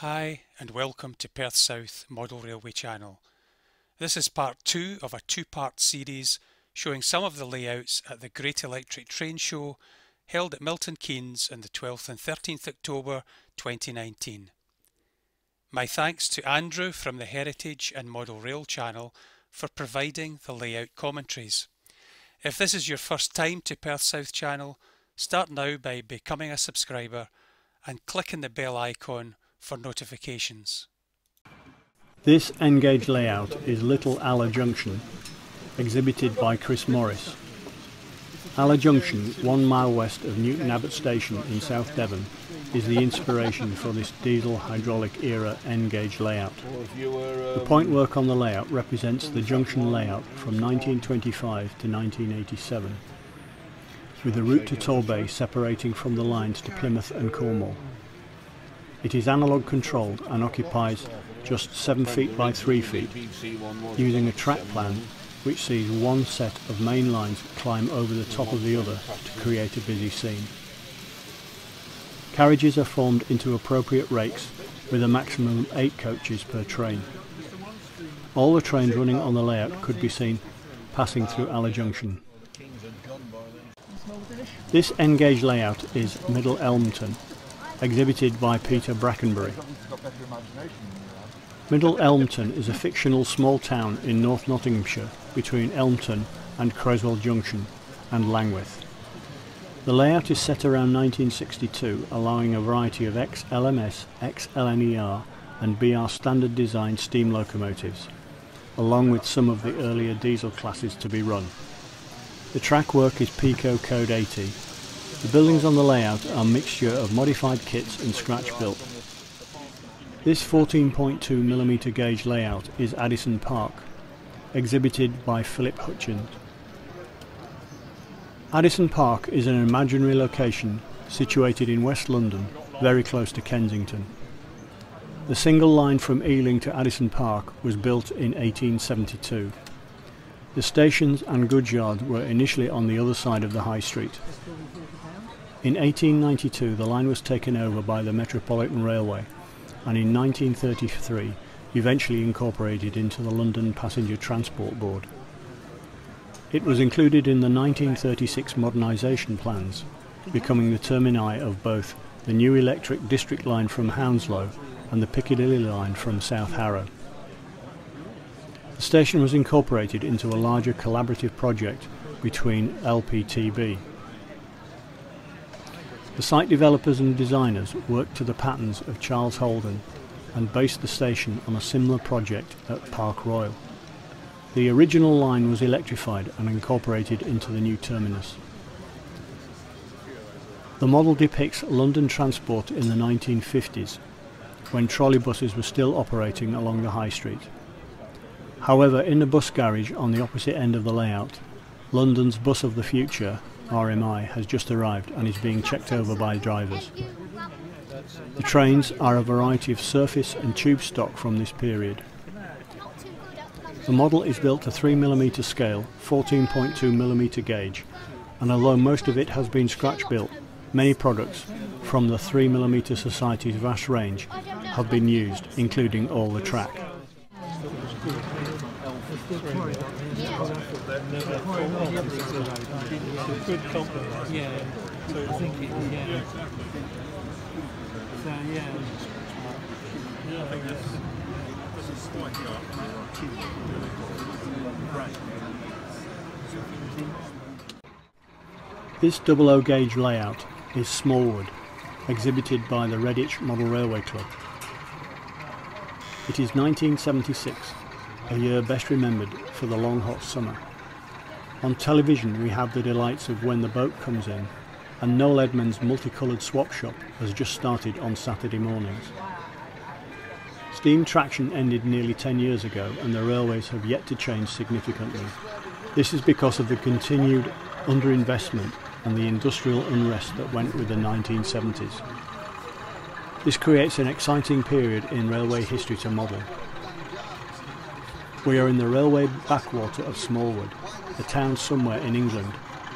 Hi and welcome to Perth South Model Railway Channel. This is part 2 of a two-part series showing some of the layouts at the Great Electric Train Show held at Milton Keynes on the 12th and 13th October 2019. My thanks to Andrew from the Heritage and Model Rail channel for providing the layout commentaries. If this is your first time to Perth South channel, start now by becoming a subscriber and clicking the bell icon for notifications. This N-gauge layout is Little Aller Junction, exhibited by Chris Morris. Aller Junction, 1 mile west of Newton Abbot Station in South Devon, is the inspiration for this diesel hydraulic era N-gauge layout. The point work on the layout represents the junction layout from 1925 to 1987, with the route to Torbay separating from the lines to Plymouth and Cornwall. It is analogue controlled and occupies just 7 feet by 3 feet, using a track plan which sees one set of main lines climb over the top of the other to create a busy scene. Carriages are formed into appropriate rakes with a maximum of 8 coaches per train. All the trains running on the layout could be seen passing through Aller Junction. This N-gauge layout is Middle Elmton, exhibited by Peter Brackenbury. Middle Elmton is a fictional small town in North Nottinghamshire between Elmton and Creswell Junction and Langwith. The layout is set around 1962, allowing a variety of ex-LMS, ex-LNER and BR standard design steam locomotives, along with some of the earlier diesel classes to be run. The track work is Pico Code 80. The buildings on the layout are a mixture of modified kits and scratch built. This 14.2mm gauge layout is Addison Park, exhibited by Philip Hutchins. Addison Park is an imaginary location situated in West London, very close to Kensington. The single line from Ealing to Addison Park was built in 1872. The stations and goods yards were initially on the other side of the High Street. In 1892 the line was taken over by the Metropolitan Railway and in 1933 eventually incorporated into the London Passenger Transport Board. It was included in the 1936 modernisation plans, becoming the termini of both the new electric district line from Hounslow and the Piccadilly line from South Harrow. The station was incorporated into a larger collaborative project between LPTB. The site developers and designers worked to the patterns of Charles Holden and based the station on a similar project at Park Royal. The original line was electrified and incorporated into the new terminus. The model depicts London transport in the 1950s, when trolleybuses were still operating along the High Street. However, in the bus garage on the opposite end of the layout, London's Bus of the Future RMI has just arrived and is being checked over by drivers. The trains are a variety of surface and tube stock from this period. The model is built to 3mm scale, 14.2mm gauge, and although most of it has been scratch built, many products from the 3mm Society's vast range have been used, including all the track. Good compliment. Yeah. So I think it, yeah. So yeah. I think this is slightly up. This 00 gauge layout is Smallwood, exhibited by the Redditch Model Railway Club. It is 1976, a year best remembered for the long hot summer. On television we have the delights of When the Boat Comes In, and Noel Edmonds' multicoloured swap shop has just started on Saturday mornings. Steam traction ended nearly 10 years ago and the railways have yet to change significantly. This is because of the continued underinvestment and the industrial unrest that went with the 1970s. This creates an exciting period in railway history to model. We are in the railway backwater of Smallwood, a town somewhere in England,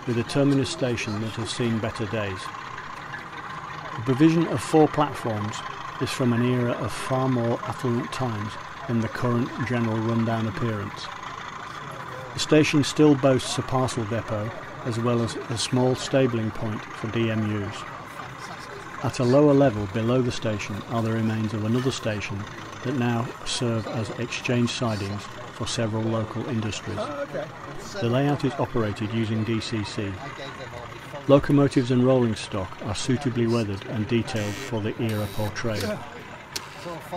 with a terminus station that has seen better days. The provision of 4 platforms is from an era of far more affluent times than the current general rundown appearance. The station still boasts a parcel depot as well as a small stabling point for DMUs. At a lower level below the station are the remains of another station that now serve as exchange sidings for several local industries. The layout is operated using DCC. Locomotives and rolling stock are suitably weathered and detailed for the era portrayed.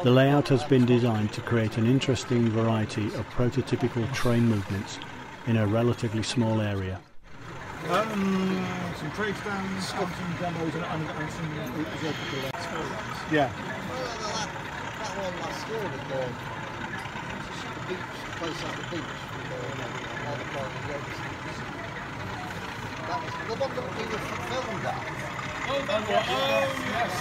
The layout has been designed to create an interesting variety of prototypical train movements in a relatively small area. Some trade stands, some demos, and some experience. Yeah. That one last year with the beach, close at the beach with all the private roads. That was the one that we were filmed at. Oh, that one. Oh, yes.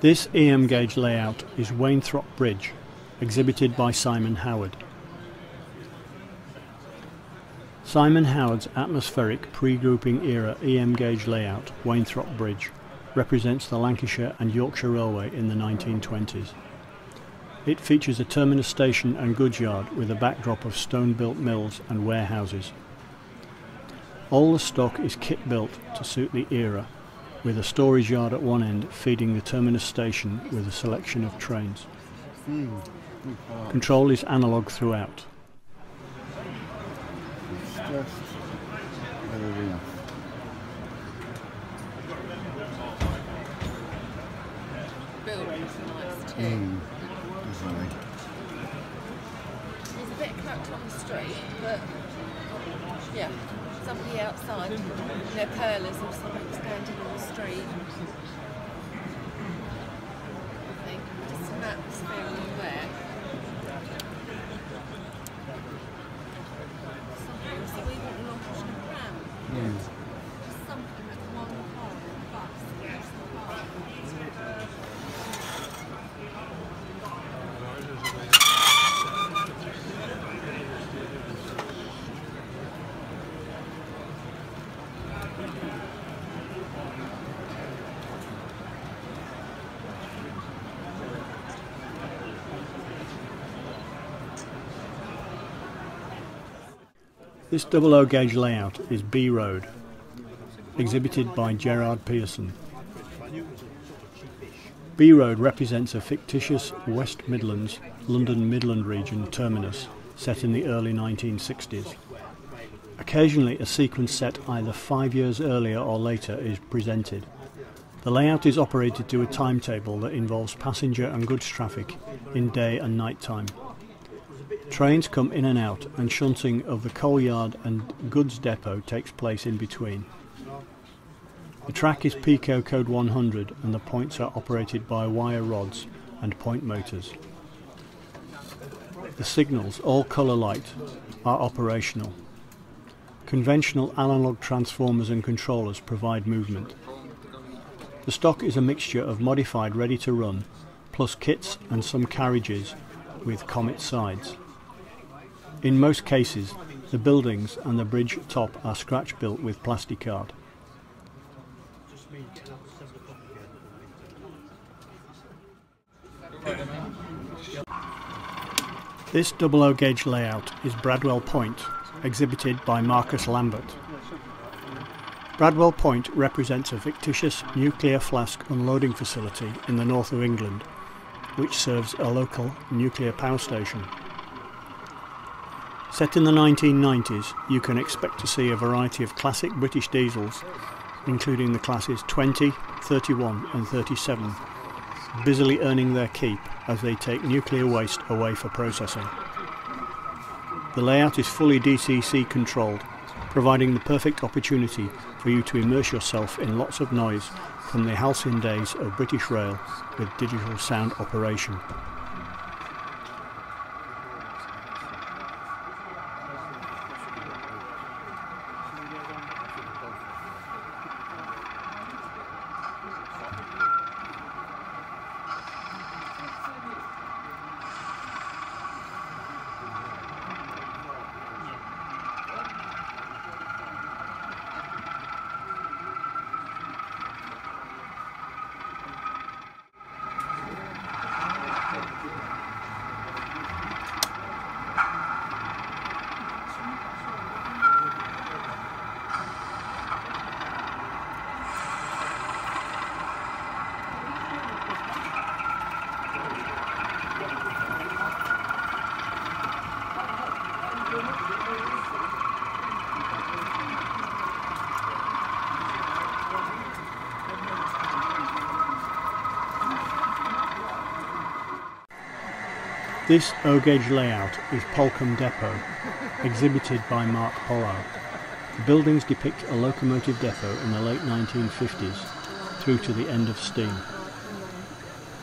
This EM gauge layout is Wainthrop Bridge, exhibited by Simon Howard. Simon Howard's atmospheric pre-grouping era EM gauge layout, Wainthrop Bridge, represents the Lancashire and Yorkshire Railway in the 1920s. It features a terminus station and goods yard with a backdrop of stone-built mills and warehouses. All the stock is kit-built to suit the era, with a storage yard at one end feeding the terminus station with a selection of trains. Control is analogue throughout. Building's nice too. There's a bit of character on the street, but yeah, somebody outside, curlers or something standing on the street. I think just an atmosphere on there. Something, so we want launch a pram. Just something with one car and a bus. That's the car. This 00 gauge layout is B Road, exhibited by Gerard Pearson. B Road represents a fictitious West Midlands, London Midland region terminus set in the early 1960s. Occasionally a sequence set either 5 years earlier or later is presented. The layout is operated to a timetable that involves passenger and goods traffic in day and night time. Trains come in and out, and shunting of the coal yard and goods depot takes place in between. The track is PICO code 100 and the points are operated by wire rods and point motors. The signals, all colour light, are operational. Conventional analogue transformers and controllers provide movement. The stock is a mixture of modified ready to run, plus kits and some carriages with Comet sides. In most cases, the buildings and the bridge top are scratch built with plasticard. This 00 gauge layout is Bradwell Point, exhibited by Marcus Lambert. Bradwell Point represents a fictitious nuclear flask unloading facility in the north of England, which serves a local nuclear power station. Set in the 1990s, you can expect to see a variety of classic British diesels including the classes 20, 31 and 37, busily earning their keep as they take nuclear waste away for processing. The layout is fully DCC controlled, providing the perfect opportunity for you to immerse yourself in lots of noise from the halcyon days of British Rail with digital sound operation. This O-gauge layout is Polcombe Depot, exhibited by Mark Pollard. The buildings depict a locomotive depot in the late 1950s through to the end of steam.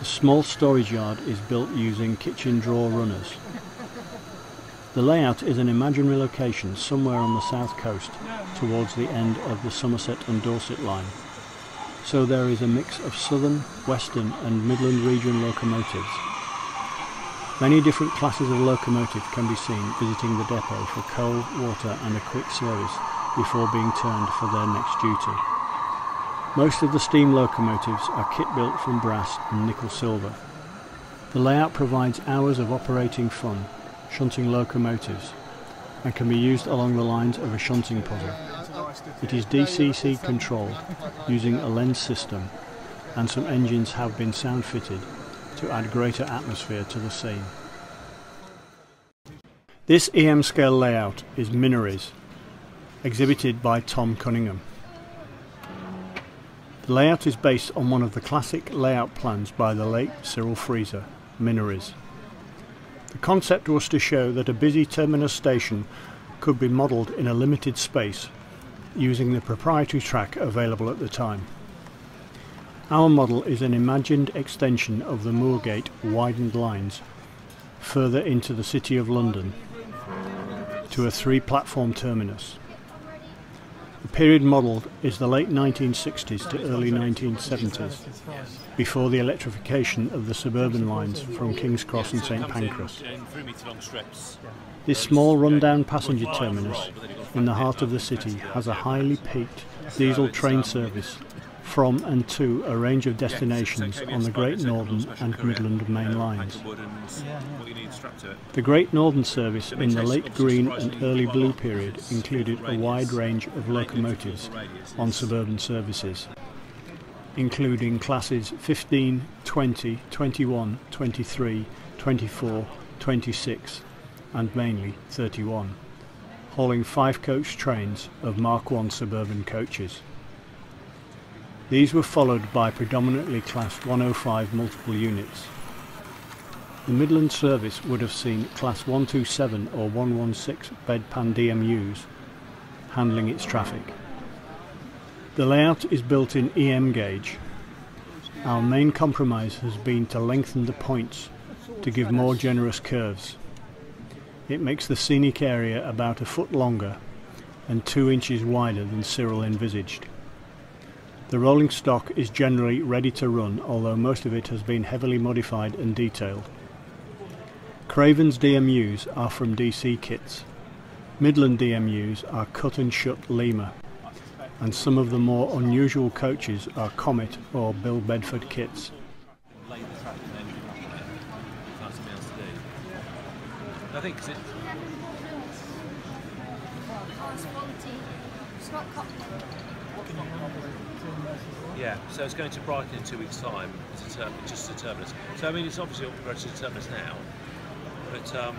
The small storage yard is built using kitchen drawer runners. The layout is an imaginary location somewhere on the south coast towards the end of the Somerset and Dorset line. So there is a mix of southern, western and Midland region locomotives. Many different classes of locomotive can be seen visiting the depot for coal, water and a quick service before being turned for their next duty. Most of the steam locomotives are kit built from brass and nickel silver. The layout provides hours of operating fun, shunting locomotives, and can be used along the lines of a shunting puzzle. It is DCC controlled using a lens system, and some engines have been sound fitted to add greater atmosphere to the scene. This EM scale layout is Minories, exhibited by Tom Cunningham. The layout is based on one of the classic layout plans by the late Cyril Freezer, Minories. The concept was to show that a busy terminus station could be modelled in a limited space using the proprietary track available at the time. Our model is an imagined extension of the Moorgate widened lines further into the City of London to a 3-platform terminus. The period modelled is the late 1960s to early 1970s, before the electrification of the suburban lines from King's Cross and St Pancras. This small rundown passenger terminus in the heart of the city has a highly peaked diesel train service from and to a range of destinations on the Great Northern and Midland main lines. The Great Northern service in the late green and early blue period included a wide range of locomotives on suburban services, including classes 15, 20, 21, 23, 24, 26 and mainly 31, hauling 5-coach trains of Mark I suburban coaches. These were followed by predominantly Class 105 multiple units. The Midland service would have seen Class 127 or 116 bedpan DMUs handling its traffic. The layout is built in EM gauge. Our main compromise has been to lengthen the points to give more generous curves. It makes the scenic area about a foot longer and 2 inches wider than Cyril envisaged. The rolling stock is generally ready to run, although most of it has been heavily modified and detailed. Craven's DMUs are from DC kits. Midland DMUs are cut and shut Lima, and some of the more unusual coaches are Comet or Bill Bedford kits. I think yeah, so it's going to Brighton in 2 weeks' time. It's just a terminus. So I mean, it's obviously all progressive terminus now, but